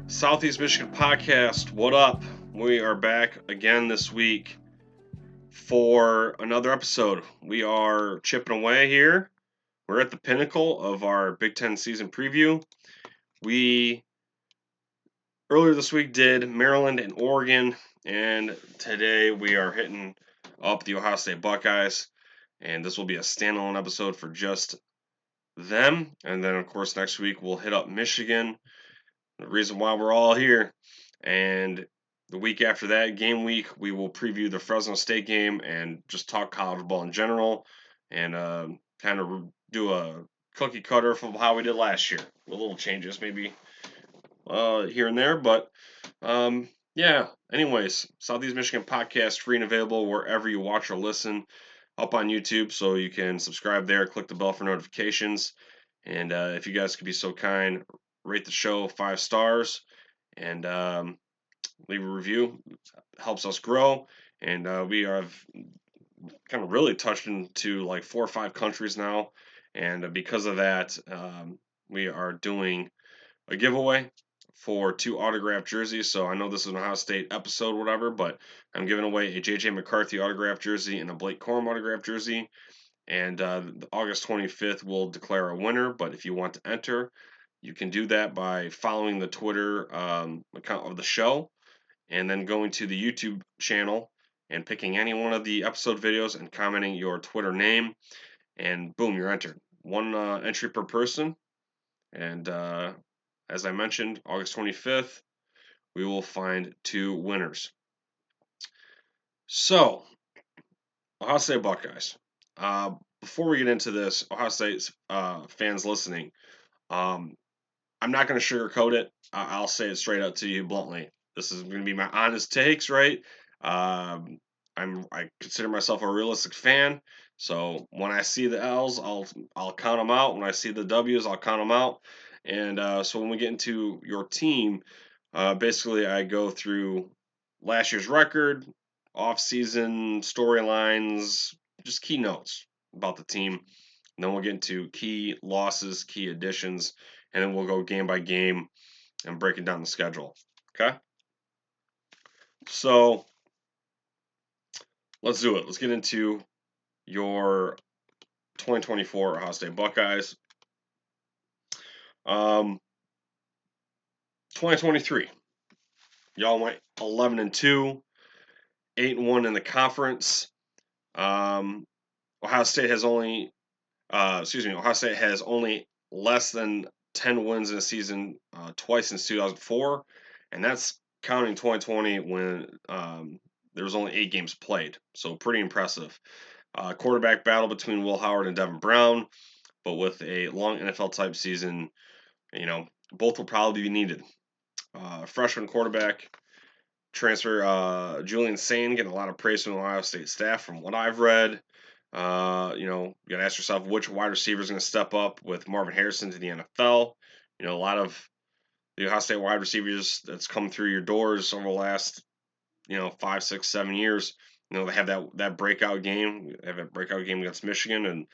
Southeast Michigan Podcast, what up? We are back again this week for another episode. We are chipping away here. We're at the pinnacle of our Big Ten season preview. We earlier this week did Maryland and Oregon, and today we are hitting up the Ohio State Buckeyes, and this will be a standalone episode for just them. And then, of course, next week we'll hit up Michigan. The reason why we're all here. And the week after that, game week, we will preview the Fresno State game and just talk college ball in general and kind of do a cookie cutter from how we did last year. With little changes maybe here and there. But yeah, anyways, Southeast Michigan Podcast, free and available wherever you watch or listen, up on YouTube. So you can subscribe there, click the bell for notifications. And if you guys could be so kind, rate the show 5 stars and leave a review. It helps us grow. And we have kind of really touched into like 4 or 5 countries now. And because of that, we are doing a giveaway for 2 autographed jerseys. So I know this is an Ohio State episode, whatever, but I'm giving away a J.J. McCarthy autographed jersey and a Blake Corum autographed jersey. And August 25th, we'll declare a winner. But if you want to enter, you can do that by following the Twitter account of the show and then going to the YouTube channel and picking any one of the episode videos and commenting your Twitter name. And boom, you're entered. 1 entry per person. And as I mentioned, August 25th, we will find 2 winners. So, Ohio State Buckeyes. Before we get into this, Ohio State fans listening, I'm not going to sugarcoat it. I'll say it straight out to you bluntly. This is going to be my honest takes, right? I consider myself a realistic fan, so when I see the L's, I'll count them out. When I see the W's, I'll count them out. And so when we get into your team, basically I go through last year's record, off-season storylines, just key notes about the team. And then we'll get into key losses, key additions, and then we'll go game by game and breaking down the schedule. Okay? So let's do it. Let's get into your 2024 Ohio State Buckeyes. 2023. Y'all went 11-2, 8-1 in the conference. Ohio State has only less than 10 wins in a season twice since 2004, and that's counting 2020 when there was only 8 games played. So pretty impressive. Quarterback battle between Will Howard and Devin Brown, but with a long NFL type season, both will probably be needed. Freshman quarterback transfer Julian Sain getting a lot of praise from the Ohio State staff from what I've read. You got to ask yourself which wide receiver is going to step up with Marvin Harrison to the NFL. A lot of the Ohio State wide receivers that's come through your doors over the last, 5, 6, 7 years. They have that breakout game. They have a breakout game against Michigan, and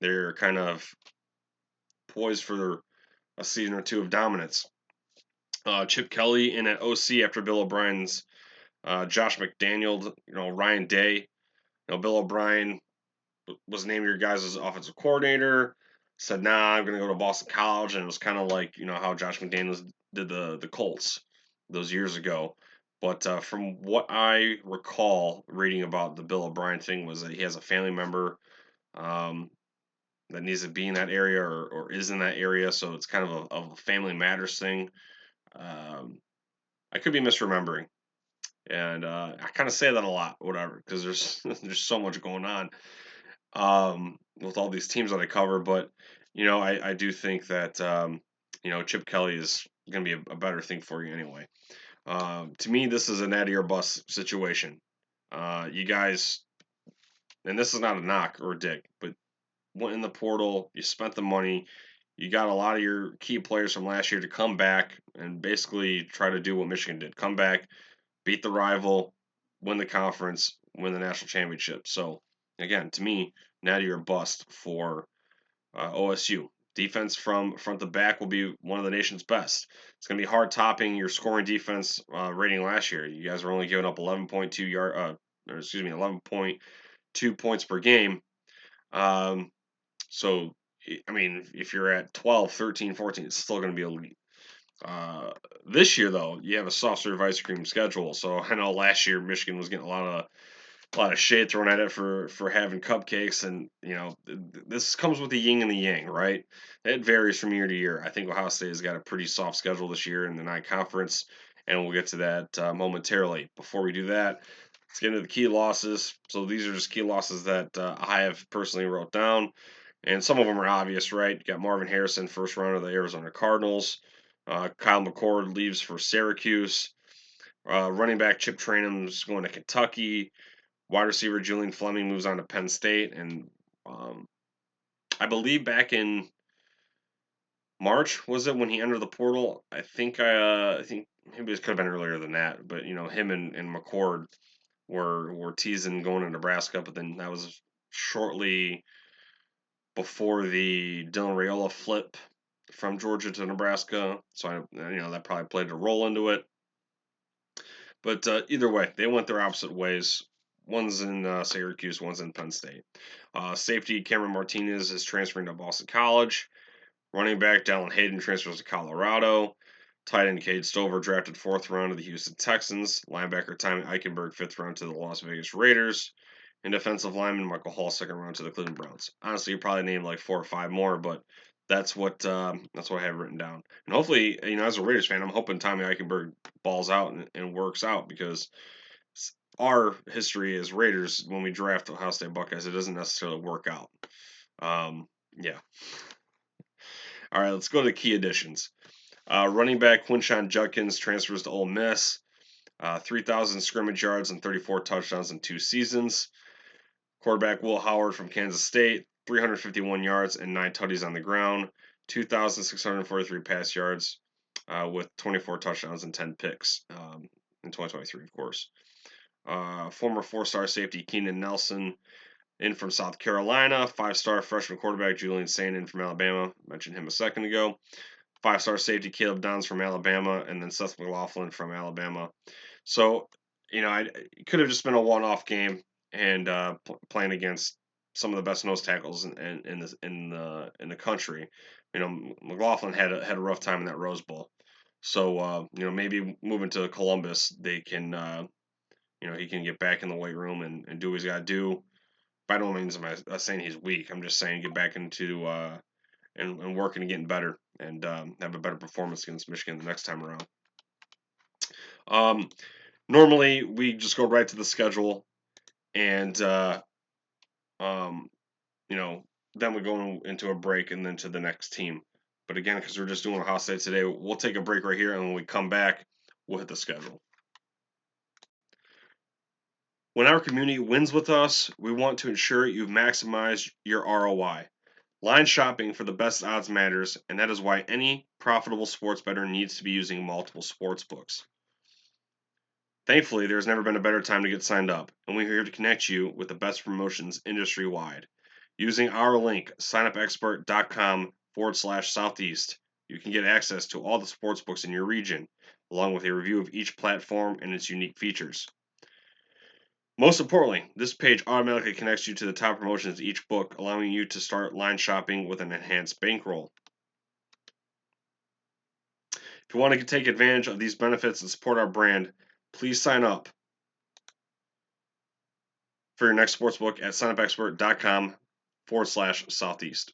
they're kind of poised for a season or 2 of dominance. Chip Kelly in at OC after Bill O'Brien's Josh McDaniels, Ryan Day. Bill O'Brien was named your guys' offensive coordinator. Said, nah, I'm going to go to Boston College. And it was kind of like, how Josh McDaniels did the Colts those years ago. But from what I recall reading about the Bill O'Brien thing was that he has a family member that needs to be in that area or is in that area. So it's kind of a family matters thing. I could be misremembering. And I kind of say that a lot, whatever, because there's so much going on with all these teams that I cover. But I do think that Chip Kelly is going to be a better thing for you anyway. To me, this is an Natty or bust situation. You guys, and this is not a knock or a dig, but went in the portal, you spent the money, you got a lot of your key players from last year to come back and basically try to do what Michigan did: come back, beat the rival, win the conference, win the national championship. So again, to me, natty or bust for OSU. Defense from front to back will be one of the nation's best. It's going to be hard topping your scoring defense rating last year. You guys were only giving up 11.2 points per game. So, I mean, if you're at 12, 13, 14, it's still going to be elite. This year, though, you have a soft serve ice cream schedule. So I know last year Michigan was getting a lot of shade thrown at it for having cupcakes, and this comes with the yin and the yang, right? It varies from year to year. I think Ohio State has got a pretty soft schedule this year in the non-conference, and we'll get to that momentarily. Before we do that, let's get into the key losses. So these are just key losses that I have personally wrote down, and some of them are obvious, right? You got Marvin Harrison, first round of the Arizona Cardinals. Kyle McCord leaves for Syracuse. Running back Chip Trayanum's going to Kentucky. Wide receiver Julian Fleming moves on to Penn State, and I believe back in March was it when he entered the portal? I think maybe it could have been earlier than that, but him and McCord were teasing going to Nebraska, but then that was shortly before the Dylan Raiola flip from Georgia to Nebraska, so that probably played a role into it. But either way, they went their opposite ways. One's in Syracuse, one's in Penn State. Safety Cameron Martinez is transferring to Boston College. Running back Dallin Hayden transfers to Colorado. Tight end Cade Stover drafted 4th round to the Houston Texans. Linebacker Tommy Eichenberg 5th round to the Las Vegas Raiders. And defensive lineman Michael Hall 2nd round to the Cleveland Browns. Honestly, you probably named like 4 or 5 more, but that's what I have written down. And hopefully, as a Raiders fan, I'm hoping Tommy Eichenberg balls out and works out, because our history as Raiders, when we draft Ohio State Buckeyes, it doesn't necessarily work out. Yeah. All right, let's go to key additions. Running back Quinshon Judkins transfers to Ole Miss. 3,000 scrimmage yards and 34 touchdowns in 2 seasons. Quarterback Will Howard from Kansas State, 351 yards and 9 tutties on the ground, 2,643 pass yards with 24 touchdowns and 10 picks in 2023, of course. Former 4-star safety Keenan Nelson in from South Carolina. 5-star freshman quarterback Julian Saint in from Alabama. Mentioned him a second ago. 5-star safety Caleb Downs from Alabama, and then Seth McLaughlin from Alabama. So, it could have just been a one-off game, and playing against some of the best nose tackles in the country. McLaughlin had a rough time in that Rose Bowl. So, maybe moving to Columbus, they can, he can get back in the weight room and do what he's got to do. By no means am I saying he's weak. I'm just saying get back into and working and getting better, and have a better performance against Michigan the next time around. Normally, we just go right to the schedule, and then we go into a break and then to the next team. But again, because we're just doing Ohio State today, we'll take a break right here, and when we come back, we'll hit the schedule. When our community wins with us, we want to ensure you've maximized your ROI. Line shopping for the best odds matters, and that is why any profitable sports bettor needs to be using multiple sports books. Thankfully, there's never been a better time to get signed up, and we're here to connect you with the best promotions industry-wide. Using our link, signupexpert.com/southeast, you can get access to all the sports books in your region, along with a review of each platform and its unique features. Most importantly, this page automatically connects you to the top promotions of each book, allowing you to start line shopping with an enhanced bankroll. If you want to take advantage of these benefits and support our brand, please sign up for your next sportsbook at signupexpert.com/southeast.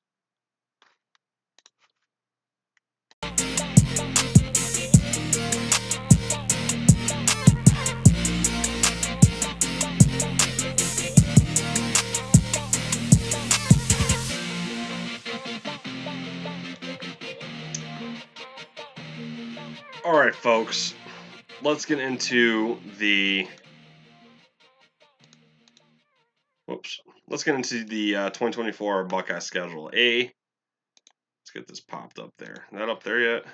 All right, folks, let's get into the let's get into the 2024 Buckeye schedule. Let's get this popped up there. Not up there yet?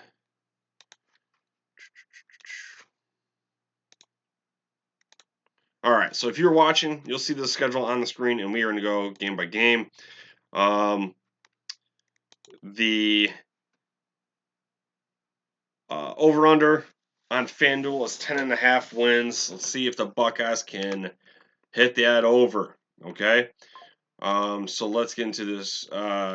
All right, so if you're watching, you'll see the schedule on the screen, and we are going to go game by game. The over-under on FanDuel is 10.5 wins. Let's see if the Buckeyes can hit that over, okay? So let's get into this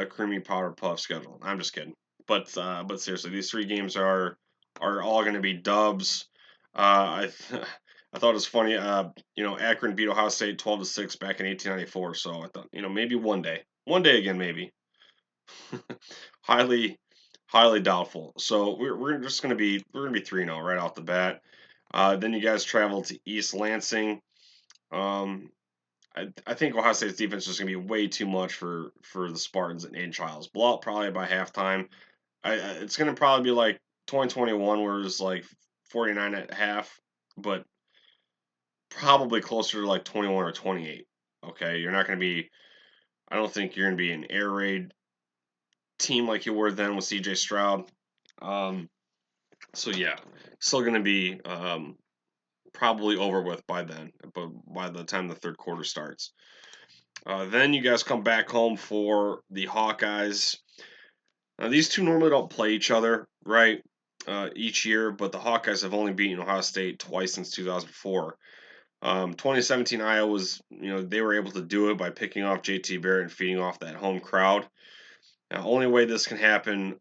creamy powder puff schedule. I'm just kidding, but seriously, these 3 games are all going to be dubs. I thought it was funny. Akron beat Ohio State 12-6 back in 1894. So I thought, maybe one day again, maybe. highly, highly doubtful. So we're just gonna be 3-0 right off the bat. Then you guys travel to East Lansing. I think Ohio State's defense is going to be way too much for the Spartans and Aiden Childs. Blow out probably by halftime. It's going to probably be like 2021 where it was like 49 at half, but probably closer to like 21 or 28. Okay, you're not going to be. I don't think you're going to be an air raid team like you were then with C.J. Stroud. So yeah, still going to be probably over with by then, but by the time the third quarter starts. Then you guys come back home for the Hawkeyes. Now, these two normally don't play each other, right, each year, but the Hawkeyes have only beaten Ohio State twice since 2004. 2017 Iowa was, they were able to do it by picking off JT Barrett and feeding off that home crowd. Now, only way this can happen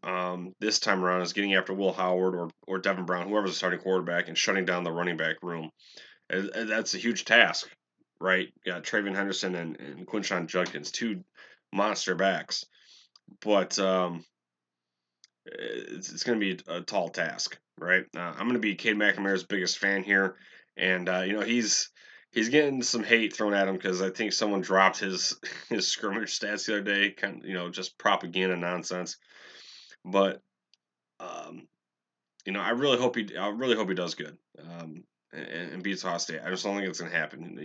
this time around is getting after Will Howard or Devin Brown, whoever's the starting quarterback, and shutting down the running back room. And that's a huge task, right? You got Travion Henderson and Quinshon Judkins, 2 monster backs. But it's going to be a tall task, right? I'm going to be Cade McNamara's biggest fan here, and he's getting some hate thrown at him because I think someone dropped his his scrimmage stats the other day, kind of just propaganda nonsense. But I really hope he does good. And beats Ohio State. I just don't think it's going to happen.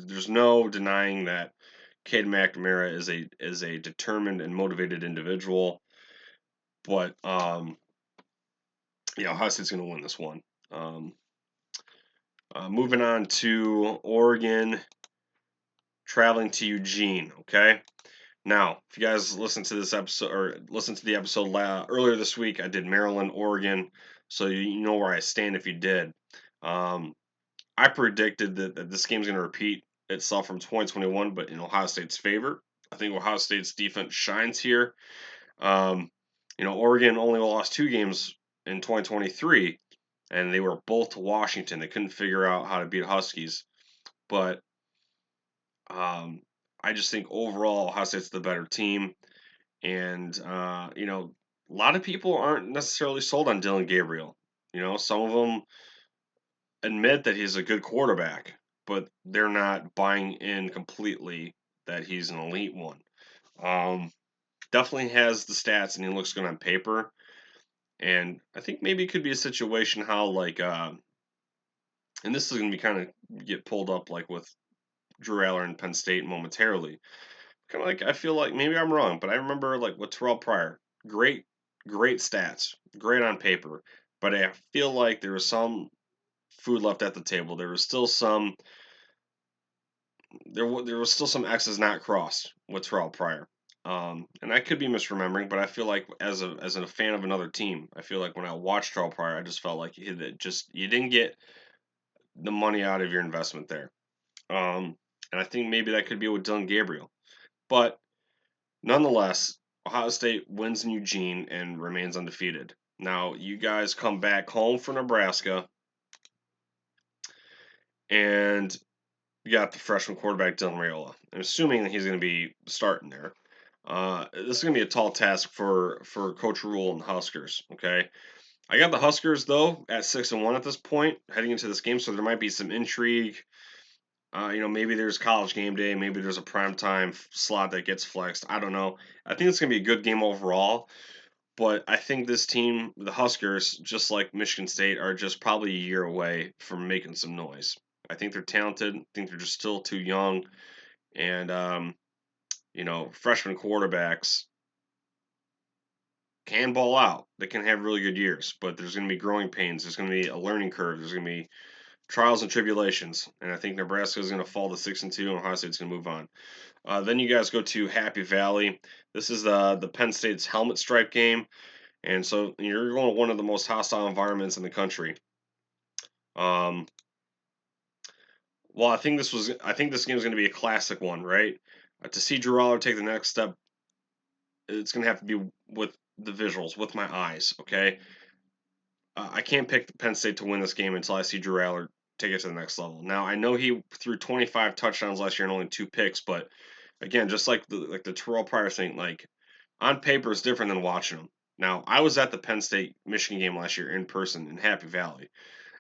There's no denying that Cade McNamara is a determined and motivated individual, but Ohio State's going to win this one. Moving on to Oregon, traveling to Eugene. Okay. Now, if you guys listen to this episode or listen to the episode earlier this week, I did Maryland, Oregon, so you know where I stand if you did. I predicted that this game's going to repeat itself from 2021, but in Ohio State's favor. I think Ohio State's defense shines here. Oregon only lost 2 games in 2023, and they were both to Washington. They couldn't figure out how to beat Huskies, but I just think overall Ohio State's the better team, and a lot of people aren't necessarily sold on Dylan Gabriel. Some of them admit that he's a good quarterback, but they're not buying in completely that he's an elite one. Definitely has the stats and he looks good on paper. And I think maybe it could be a situation how and this is going to be kind of get pulled up like with Drew Aller and Penn State momentarily. Kind of like I feel like maybe I'm wrong, but I remember like with Terrell Pryor, great stats, great on paper, but I feel like there was some food left at the table. There was still some there was still some X's not crossed with Terrell Pryor. And I could be misremembering, but I feel like as a fan of another team, I feel like when I watched Terrell Pryor, I just felt like you didn't get the money out of your investment there. And I think maybe that could be with Dylan Gabriel. But nonetheless, Ohio State wins in Eugene and remains undefeated. Now, you guys come back home for Nebraska, and you got the freshman quarterback Dylan Raiola. I'm assuming that he's going to be starting there. This is going to be a tall task for Coach Rhule and the Huskers. Okay, I got the Huskers though at 6-1 at this point heading into this game, so there might be some intrigue. Maybe there's college game day, maybe there's a primetime slot that gets flexed. I don't know. I think it's going to be a good game overall, but I think this team, the Huskers, just like Michigan State, are just probably a year away from making some noise. I think they're talented. I think they're just still too young, and freshman quarterbacks can ball out. They can have really good years, but there's going to be growing pains. There's going to be a learning curve. There's going to be trials and tribulations. And I think Nebraska is going to fall to 6-2, and Ohio State's going to move on. Then you guys go to Happy Valley. This is the Penn State's helmet stripe game, and so you're going to one of the most hostile environments in the country. Well, I think this game is going to be a classic one, right? To see Drew Aller take the next step, it's going to have to be with the visuals, with my eyes. Okay, I can't pick Penn State to win this game until I see Drew Aller take it to the next level. Now I know he threw 25 touchdowns last year and only 2 picks, but again, just like the Terrell Pryor thing, like on paper it's different than watching them. Now I was at the Penn State Michigan game last year in person in Happy Valley,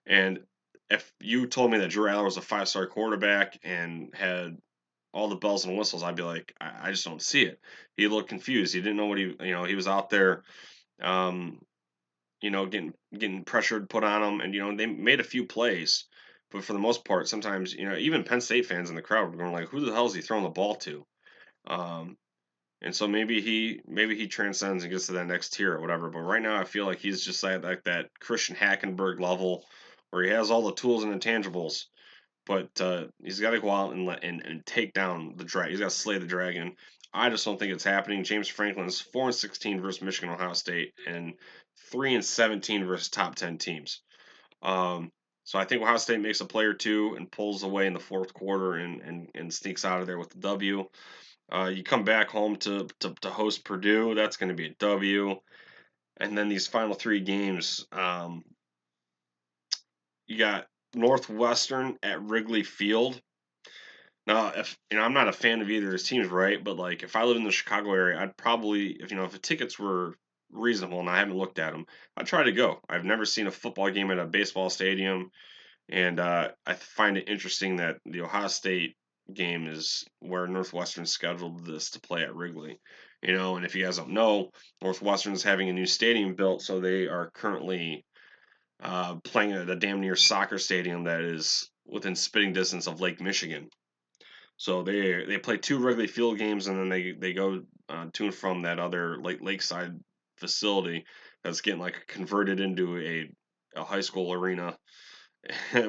and if you told me that Drew Aller was a 5-star quarterback and had all the bells and whistles, I'd be like, I just don't see it. He looked confused. He didn't know what he was out there, um, getting pressured put on him, and they made a few plays, but for the most part, sometimes even Penn State fans in the crowd were going like, who the hell is he throwing the ball to? Um, and so maybe he transcends and gets to that next tier or whatever. But right now, I feel like he's just like that Christian Hackenberg level, where he has all the tools and intangibles, but he's got to go out and and take down the dragon. He's got to slay the dragon. I just don't think it's happening. James Franklin's 4-16 versus Michigan, Ohio State, and 3-17 versus top 10 teams. Um, so I think Ohio State makes a play or two and pulls away in the fourth quarter and sneaks out of there with the W. You come back home to host Purdue. That's going to be a W. And then these final 3 games, you got Northwestern at Wrigley Field. Now, if I'm not a fan of either of his teams, right? But like, if I live in the Chicago area, I'd probably, if the tickets were reasonable and I haven't looked at them, I'd try to go. I've never seen a football game at a baseball stadium, and I find it interesting that the Ohio State game is where Northwestern scheduled this to play at Wrigley. And if you guys don't know, Northwestern's having a new stadium built, so they are currently playing at a damn near soccer stadium that is within spitting distance of Lake Michigan. So they play 2 Wrigley Field games, and then they go to and from that other lakeside facility that's getting like converted into a high school arena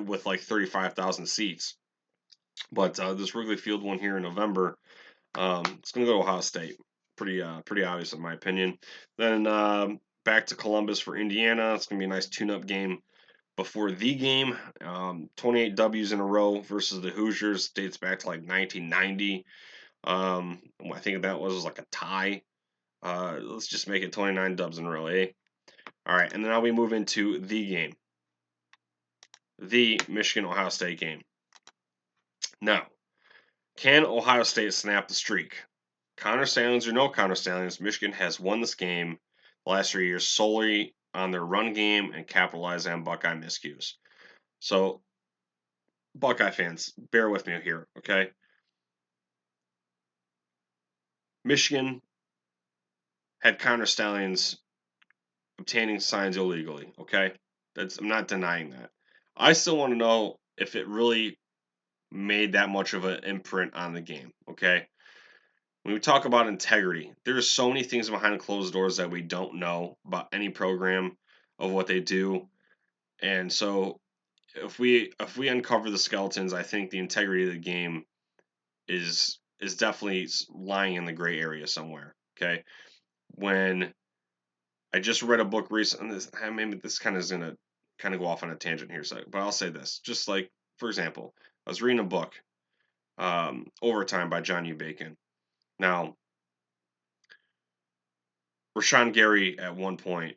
with like 35,000 seats. But this Wrigley Field one here in November, it's going to go to Ohio State. Pretty obvious in my opinion. Then back to Columbus for Indiana. It's going to be a nice tune-up game before the game. 28 W's in a row versus the Hoosiers dates back to like 1990. I think that was like a tie. Let's just make it 29 dubs in a row, eh? All right, and then now we move into the game, the Michigan Ohio State game. Now, can Ohio State snap the streak? Counter Stallions or no Counter Stallions, Michigan has won this game the last 3 years solely on their run game and capitalizing on Buckeye miscues. So, Buckeye fans, bear with me here, okay? Michigan had Counter Stallions obtaining signs illegally, okay? I'm not denying that. I still want to know if it really made that much of an imprint on the game, okay? When we talk about integrity, there's so many things behind closed doors that we don't know about any program of what they do. And so if we uncover the skeletons, I think the integrity of the game is definitely lying in the gray area somewhere. Okay. When I just read a book recently, maybe this kind of is gonna kind of go off on a tangent here, but I'll say this. Just like, for example, I was reading a book, Overtime by John U. Bacon. Now, Rashawn Gary at one point,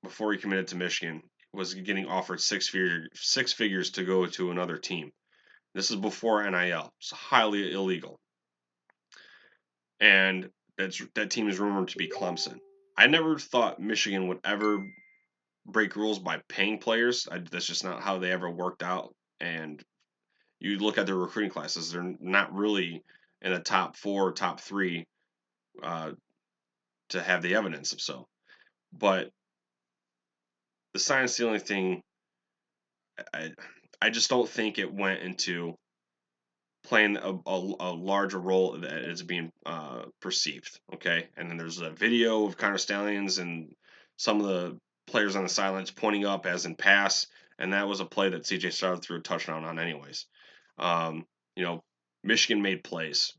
before he committed to Michigan, was getting offered six figures to go to another team. This is before NIL. It's highly illegal. And that team is rumored to be Clemson. I never thought Michigan would ever break rules by paying players. That's just not how they ever worked out. And you look at their recruiting classes; they're not really in the top 4, top 3 uh, to have the evidence of so. But the sign stealing thing, I I just don't think it went into playing a larger role that is being perceived. Okay, and then there's a video of Connor Stallions and some of the players on the sidelines pointing up as in pass, and that was a play that CJ Stroud threw a touchdown on, anyways. Um, you know, Michigan made plays,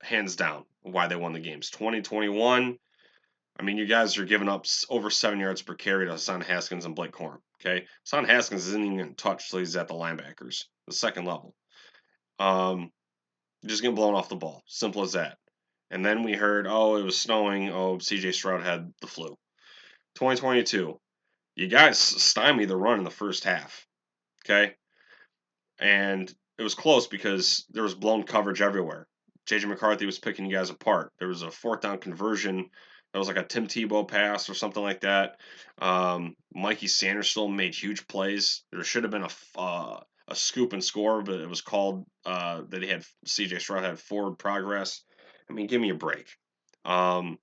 hands down, why they won the games. 2021. I mean, you guys are giving up over 7 yards per carry to Hassan Haskins and Blake Corum. Okay, Hassan Haskins isn't even going to touch till he's at the linebackers, the second level. Just getting blown off the ball. Simple as that. And then we heard, oh, it was snowing. Oh, CJ Stroud had the flu. 2022, you guys stymied the run in the first half. Okay, and it was close because there was blown coverage everywhere. JJ McCarthy was picking you guys apart. There was a fourth down conversion that was like a Tim Tebow pass or something like that. Mikey Sanderson made huge plays. There should have been a scoop and score, but it was called that he had CJ Stroud had forward progress. I mean, give me a break. Um,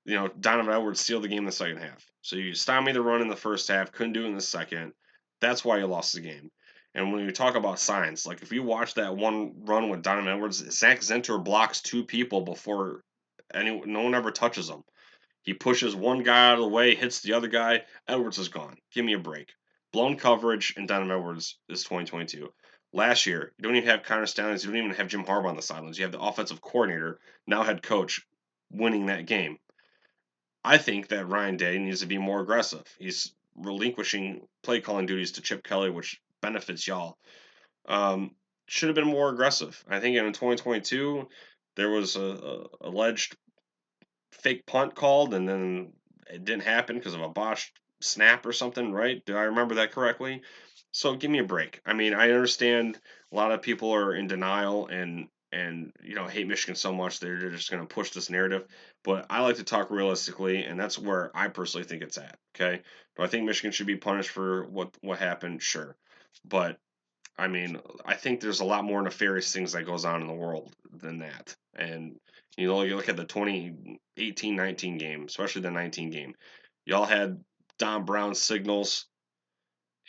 Donovan Edwards sealed the game in the second half. So you stymied the run in the first half, couldn't do it in the second. That's why you lost the game. And when you talk about signs, like if you watch that one run with Donovan Edwards, Zach Zinter blocks two people before no one ever touches him. He pushes one guy out of the way, hits the other guy. Edwards is gone. Give me a break. Blown coverage, and Donovan Edwards is 2022. Last year, you don't even have Connor Stallions. You don't even have Jim Harbaugh on the sidelines. You have the offensive coordinator, now head coach, winning that game. I think that Ryan Day needs to be more aggressive. He's relinquishing play calling duties to Chip Kelly, which benefits y'all. Um, should have been more aggressive. I think in 2022 there was a alleged fake punt called, and then it didn't happen because of a botched snap or something. Right? Do I remember that correctly? So give me a break. I mean, I understand a lot of people are in denial and hate Michigan so much they're just going to push this narrative. But I like to talk realistically, and that's where I personally think it's at. Okay, do I think Michigan should be punished for what happened? Sure, but I mean, I think there's a lot more nefarious things that goes on in the world than that. And you look at the 2018-19 game, especially the 19 game. Y'all had Don Brown signals,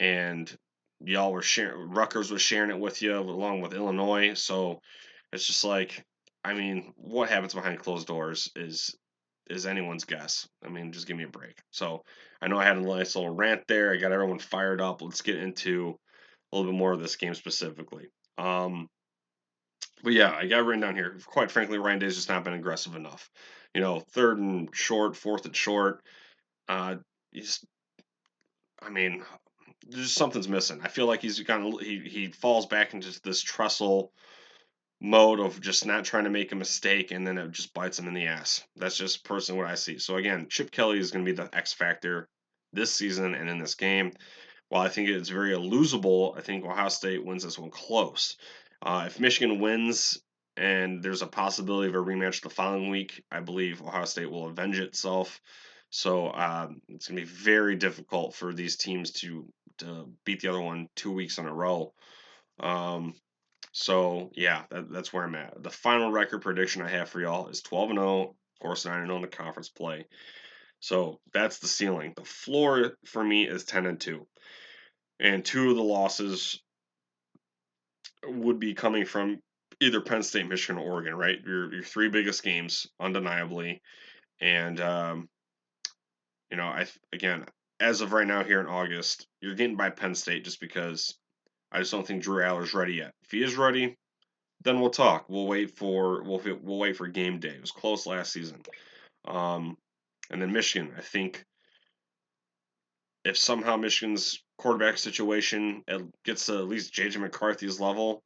and y'all were sharing. Rutgers was sharing it with you along with Illinois. So it's just like, I mean, what happens behind closed doors is anyone's guess. I mean, just give me a break. So I know I had a nice little rant there. I got everyone fired up. Let's get into a little bit more of this game specifically. But yeah, I got written down here. Quite frankly, Ryan Day's just not been aggressive enough. Third and short, fourth and short. Uh, he's, I mean, there's something's missing. I feel like he falls back into this Tressel mode of just not trying to make a mistake, and then it just bites him in the ass. That's just personally what I see. So again, Chip Kelly is going to be the X factor this season and in this game. While I think it's very losable, I think Ohio State wins this one close. If Michigan wins and there's a possibility of a rematch the following week, I believe Ohio State will avenge itself. So it's going to be very difficult for these teams to beat the other one 2 weeks in a row. So yeah, that's where I'm at. The final record prediction I have for y'all is 12-0. Of course, 9-0 in the conference play. So that's the ceiling. The floor for me is 10-2. And two of the losses would be coming from either Penn State, Michigan, or Oregon, right? Your three biggest games, undeniably. And again, as of right now here in August, you're getting by Penn State just because I just don't think Drew Aller's ready yet. If he is ready, then we'll talk. We'll wait for game day. It was close last season. And then Michigan, I think if somehow Michigan's quarterback situation gets to at least JJ McCarthy's level,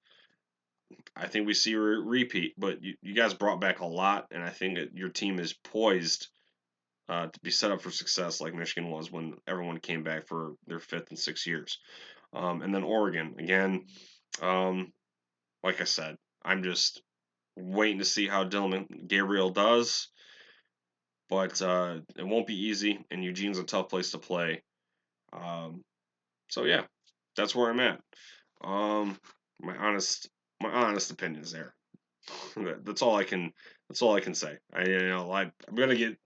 I think we see a repeat. But you guys brought back a lot, and I think that your team is poised to be set up for success like Michigan was when everyone came back for their 5th and 6th years. And then Oregon, again, like I said, I'm just waiting to see how Dillon Gabriel does. But it won't be easy, and Eugene's a tough place to play. So yeah, that's where I'm at. Um, my honest opinion is there. That's all I can. That's all I can say. I'm gonna get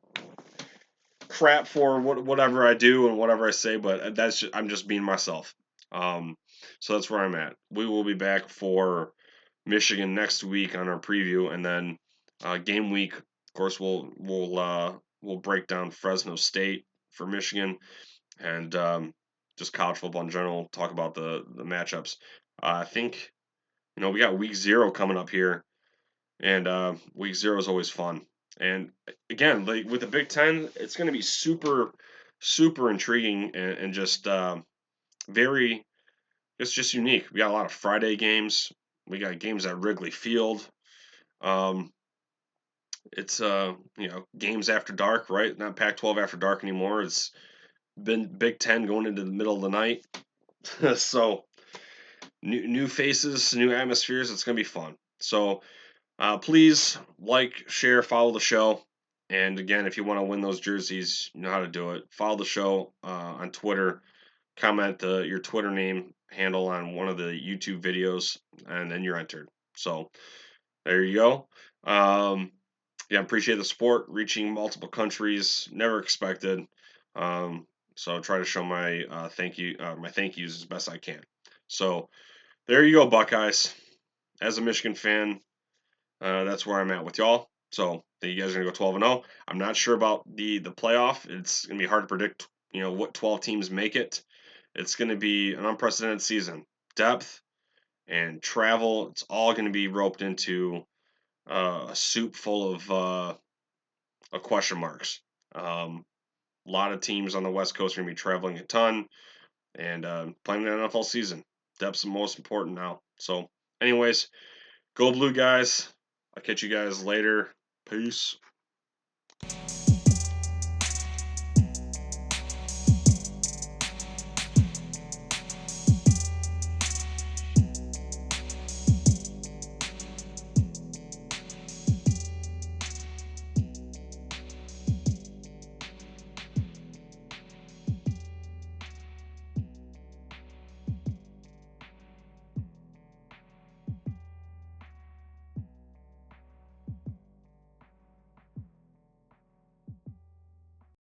crap for whatever I do and whatever I say, but I'm just being myself. So that's where I'm at. We will be back for Michigan next week on our preview, and then game week. Of course, we'll break down Fresno State for Michigan, and just college football in general. Talk about the matchups. I think we got week 0 coming up here, and week 0 is always fun. And again, like with the Big Ten, it's going to be super intriguing and just very. It's just unique. We got a lot of Friday games. We got games at Wrigley Field. Um, it's games after dark, right? Not Pac-12 after dark anymore. It's been Big Ten going into the middle of the night. So new faces, new atmospheres. It's gonna be fun. So please like, share, follow the show. And again, if you want to win those jerseys, you know how to do it. Follow the show on Twitter. Comment your Twitter name handle on one of the YouTube videos, and then you're entered. So there you go. Yeah, appreciate the support. Reaching multiple countries, never expected. Um, so try to show my my thank yous as best I can. So there you go, Buckeyes. As a Michigan fan, that's where I'm at with y'all. So you guys are gonna go 12-0. I'm not sure about the playoff. It's gonna be hard to predict. What 12 teams make it. It's gonna be an unprecedented season. Depth and travel. It's all gonna be roped into a soup full of question marks. A lot of teams on the West Coast are gonna be traveling a ton and playing the NFL season. Depth's the most important now. So, anyways, go blue, guys. I'll catch you guys later. Peace.